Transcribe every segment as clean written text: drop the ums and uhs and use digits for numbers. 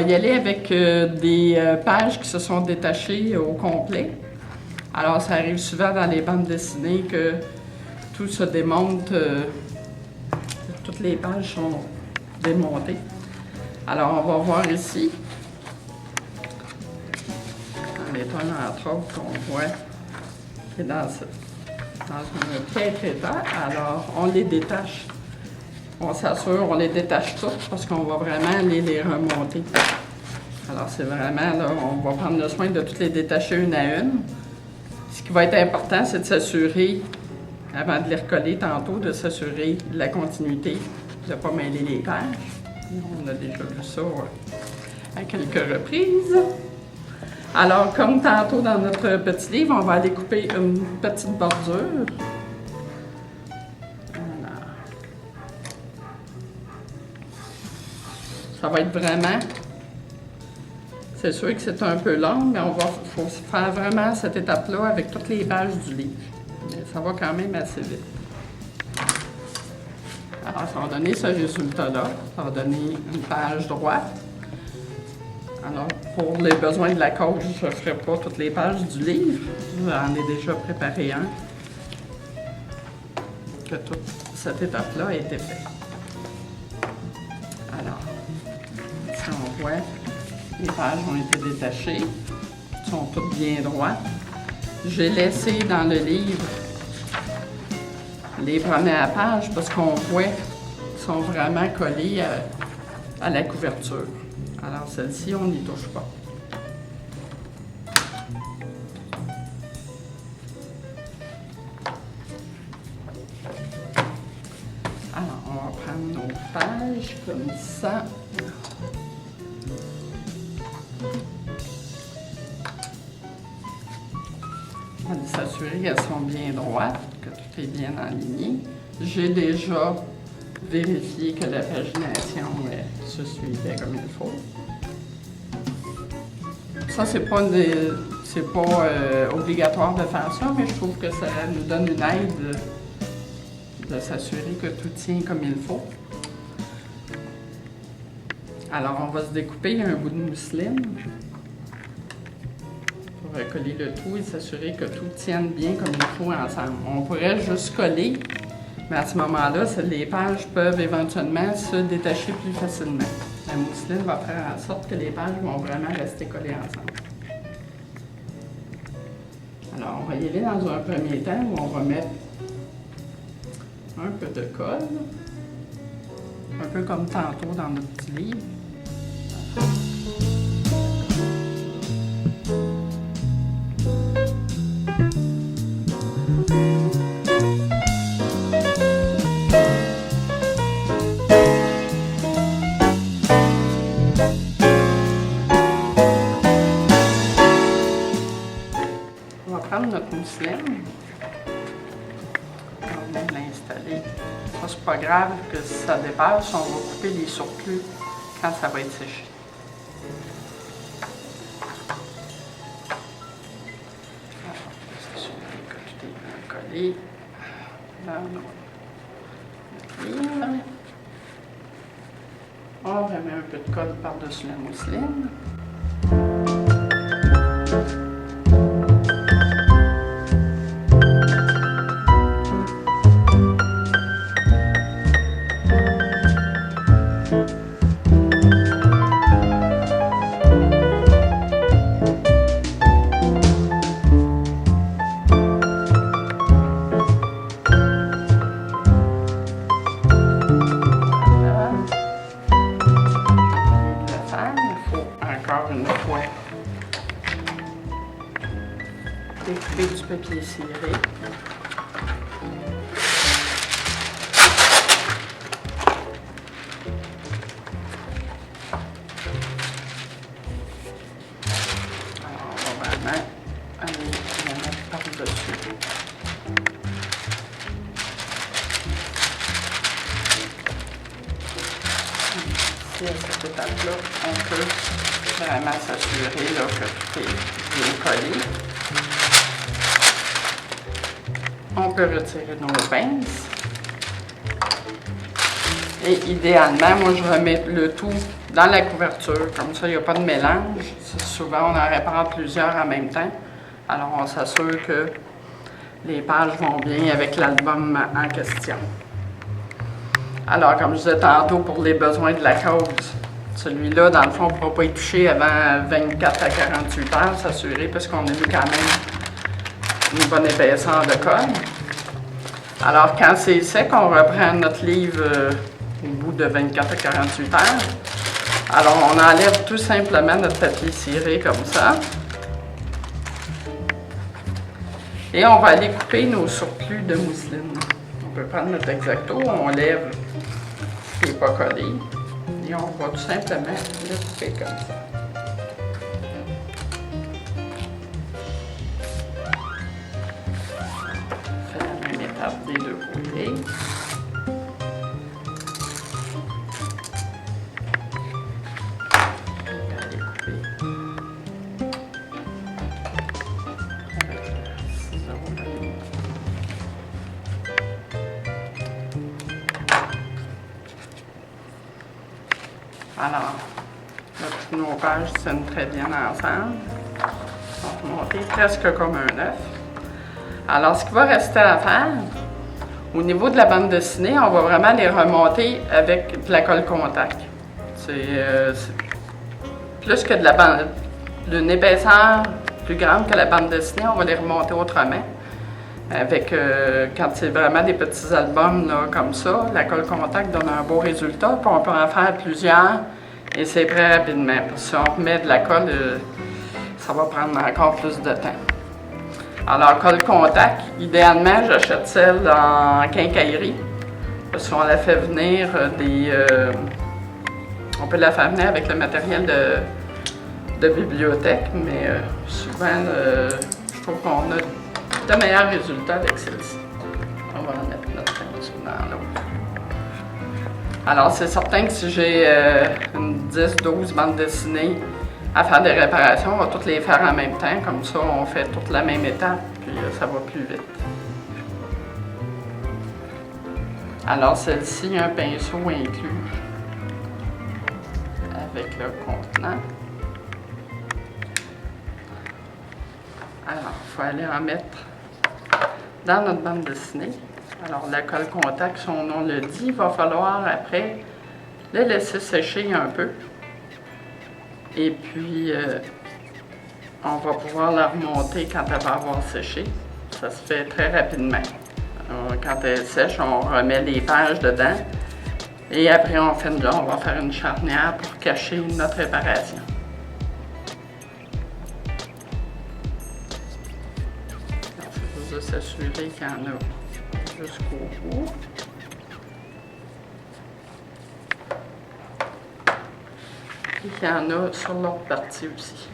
y aller avec des pages qui se sont détachées au complet. Alors, ça arrive souvent dans les bandes dessinées que tout se démonte, toutes les pages sont démontées. Alors, on va voir ici, dans les tonnes entre autres, qu'on voit qui est dans un piètre état. Alors, on les détache. On s'assure, on les détache toutes parce qu'on va vraiment aller les remonter. Alors, c'est vraiment, là, on va prendre le soin de toutes les détacher une à une. Ce qui va être important, c'est de s'assurer, avant de les recoller tantôt, de s'assurer de la continuité, de ne pas mêler les pages. On a déjà vu ça à quelques reprises. Alors, comme tantôt dans notre petit livre, on va aller couper une petite bordure. Voilà. Ça va être vraiment... C'est sûr que c'est un peu long, mais faut faire vraiment cette étape-là avec toutes les pages du livre. Mais ça va quand même assez vite. Alors, ça va donner ce résultat-là. Ça va donner une page droite. Alors, pour les besoins de la cause, je ne ferai pas toutes les pages du livre. J'en ai déjà préparé un. Que toute cette étape-là a été faite. Alors, ici on voit, les pages ont été détachées. Elles sont toutes bien droites. J'ai laissé dans le livre les premières pages parce qu'on voit qu'elles sont vraiment collées à la couverture. Alors, celle-ci, on n'y touche pas. Alors, on va prendre nos pages comme ça. On va s'assurer qu'elles sont bien droites, que tout est bien aligné. J'ai déjà vérifié que la pagination se suivait comme il faut. Ça, c'est pas obligatoire de faire ça, mais je trouve que ça nous donne une aide de s'assurer que tout tient comme il faut. Alors, on va se découper un bout de mousseline pour recoller le tout et s'assurer que tout tienne bien comme il faut ensemble. On pourrait juste coller, mais à ce moment-là, les pages peuvent éventuellement se détacher plus facilement. La mousseline va faire en sorte que les pages vont vraiment rester collées ensemble. Alors, on va y aller dans un premier temps où on va mettre un peu de colle, un peu comme tantôt dans notre petit livre. On va prendre notre mousseline. On va venir l'installer. Ça, c'est pas grave que si ça dépasse, on va couper les surplus quand ça va être séché. Alors, on va s'assurer que tout est bien collé dans notre livre. On remet un peu de colle par-dessus la mousseline. Une fois découper du papier ciré. Alors, on va vraiment aller la mettre par-dessus. Ici, à cette étape-là, on peut vraiment s'assurer que tout est bien collé. On peut retirer nos pinces. Et idéalement, moi, je remets le tout dans la couverture. Comme ça, il n'y a pas de mélange. Souvent, on en répare plusieurs en même temps. Alors, on s'assure que les pages vont bien avec l'album en question. Alors, comme je disais tantôt, pour les besoins de la cause, celui-là, dans le fond, on ne pourra pas y toucher avant 24 à 48 heures, s'assurer, parce qu'on a mis quand même une bonne épaisseur de colle. Alors, quand c'est sec, on reprend notre livre au bout de 24 à 48 heures. Alors, on enlève tout simplement notre papier ciré comme ça. Et on va aller couper nos surplus de mousseline. On peut prendre notre X-Acto, on lève ce qui n'est pas collé. Et on va tout simplement le couper comme ça. On fait la même étape des deux côtés. Alors, nos pages tiennent très bien ensemble. On va monter presque comme un œuf. Alors, ce qui va rester à faire, au niveau de la bande dessinée, on va vraiment les remonter avec de la colle contact. C'est plus que de la bande, d'une épaisseur plus grande que la bande dessinée, on va les remonter autrement. Avec, quand c'est vraiment des petits albums là, comme ça, la colle contact donne un beau résultat, puis on peut en faire plusieurs, et c'est très rapidement. Parce que si on remet de la colle, ça va prendre encore plus de temps. Alors, colle contact, idéalement, j'achète celle en quincaillerie, parce qu'on la fait venir on peut la faire venir avec le matériel de bibliothèque, mais souvent, je trouve qu'on a de meilleurs résultats avec celle-ci. On va en mettre notre peinture dans l'autre. Alors, c'est certain que si j'ai une 10-12 bandes dessinées à faire des réparations, on va toutes les faire en même temps. Comme ça, on fait toute la même étape, puis ça va plus vite. Alors, celle-ci, un pinceau inclus avec le contenant. Alors, il faut aller en mettre dans notre bande dessinée. Alors, la colle contact, son nom le dit, il va falloir après le laisser sécher un peu. Et puis, on va pouvoir la remonter quand elle va avoir séché. Ça se fait très rapidement. Alors, quand elle sèche, on remet les pages dedans. Et après, on va faire une charnière pour cacher notre réparation. De s'assurer qu'il y en a jusqu'au bout. Et qu'il y en a sur l'autre partie aussi.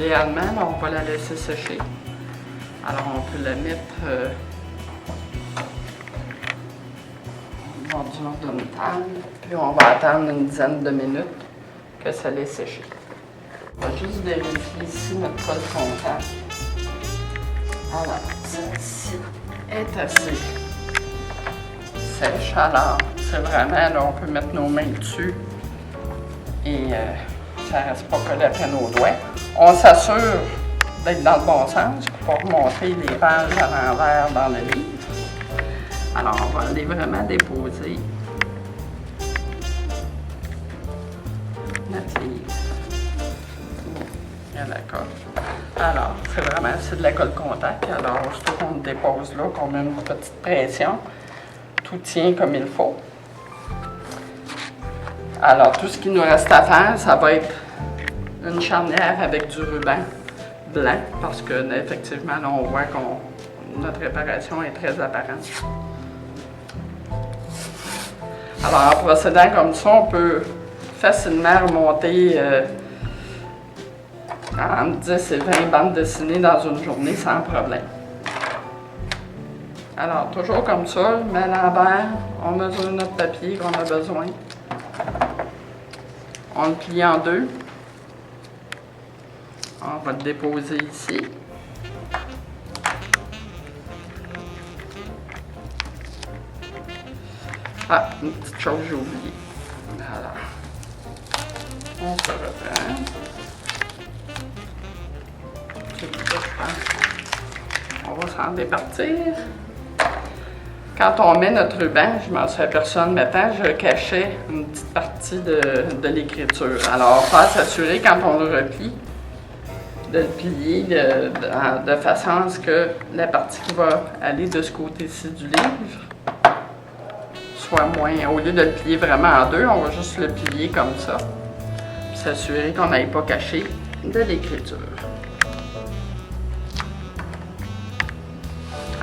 Idéalement, là, on va la laisser sécher. Alors, on peut la mettre au bord d'une table, puis on va attendre une dizaine de minutes que ça l'ait séché. On va juste vérifier ici notre colle contact. Alors, celle-ci est assez sèche. Alors, c'est vraiment, là, on peut mettre nos mains dessus et ça ne reste pas collé après nos doigts. On s'assure d'être dans le bon sens pour remonter les pages à l'envers dans le livre. Alors, on va aller vraiment déposer notre livre. Il y a la colle. Alors, c'est de la colle contact. Alors, surtout qu'on le dépose là, qu'on met une petite pression, tout tient comme il faut. Alors, tout ce qu'il nous reste à faire, ça va être une charnière avec du ruban blanc, parce que effectivement, là, on voit que notre réparation est très apparente. Alors, en procédant comme ça, on peut facilement remonter entre 10 et 20 bandes dessinées dans une journée sans problème. Alors, toujours comme ça, je mets à l'envers, on mesure notre papier qu'on a besoin. On le plie en deux. On va le déposer ici. Ah, une petite chose j'ai oublié. Alors, on se reprend. On va s'en départir. Quand on met notre ruban, je m'en suis aperçu en le mettant, je cachais une petite partie de l'écriture. Alors, il faut s'assurer quand on le replie, de le plier de façon à ce que la partie qui va aller de ce côté-ci du livre soit moins... Au lieu de le plier vraiment en deux, on va juste le plier comme ça, puis s'assurer qu'on n'aille pas cacher de l'écriture.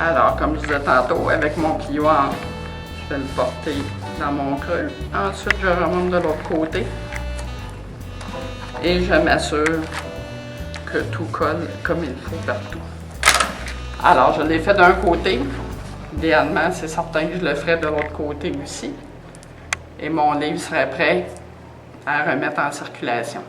Alors, comme je disais tantôt, avec mon plioir, je vais le porter dans mon creux. Ensuite, je remonte de l'autre côté et je m'assure que tout colle comme il faut partout. Alors, je l'ai fait d'un côté. Idéalement, c'est certain que je le ferai de l'autre côté aussi. Et mon livre serait prêt à remettre en circulation.